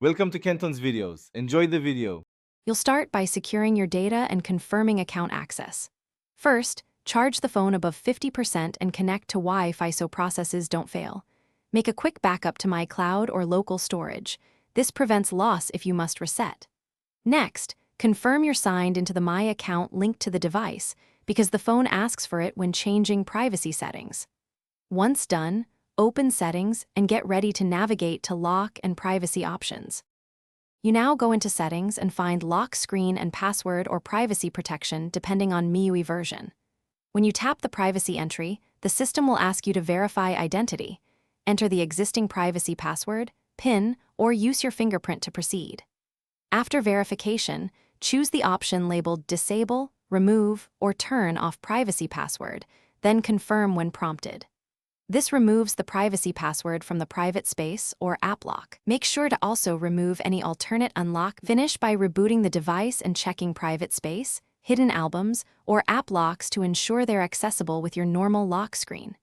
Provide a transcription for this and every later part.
Welcome to Kenton's videos. Enjoy the video. You'll start by securing your data and confirming account access. First, charge the phone above 50% and connect to Wi-Fi so processes don't fail. Make a quick backup to My Cloud or local storage. This prevents loss if you must reset. Next, confirm you're signed into the My account linked to the device because the phone asks for it when changing privacy settings. Once done, open Settings and get ready to navigate to lock and privacy options. You now go into Settings and find Lock Screen and Password or Privacy Protection depending on MIUI version. When you tap the privacy entry, the system will ask you to verify identity. Enter the existing privacy password, PIN, or use your fingerprint to proceed. After verification, choose the option labeled Disable, Remove, or Turn off Privacy Password, then confirm when prompted. This removes the privacy password from the private space or app lock. Make sure to also remove any alternate unlock. Finish by rebooting the device and checking private space, hidden albums, or app locks to ensure they're accessible with your normal lock screen.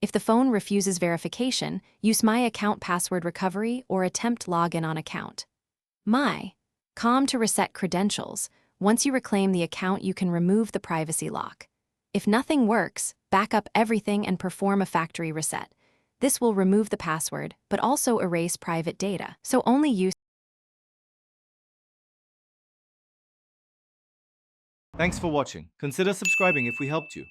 If the phone refuses verification, use My Account Password Recovery or attempt login on account. Com to reset credentials. Once you reclaim the account, you can remove the privacy lock. If nothing works, back up everything and perform a factory reset. This will remove the password, but also erase private data, so only use. Thanks for watching. Consider subscribing if we helped you.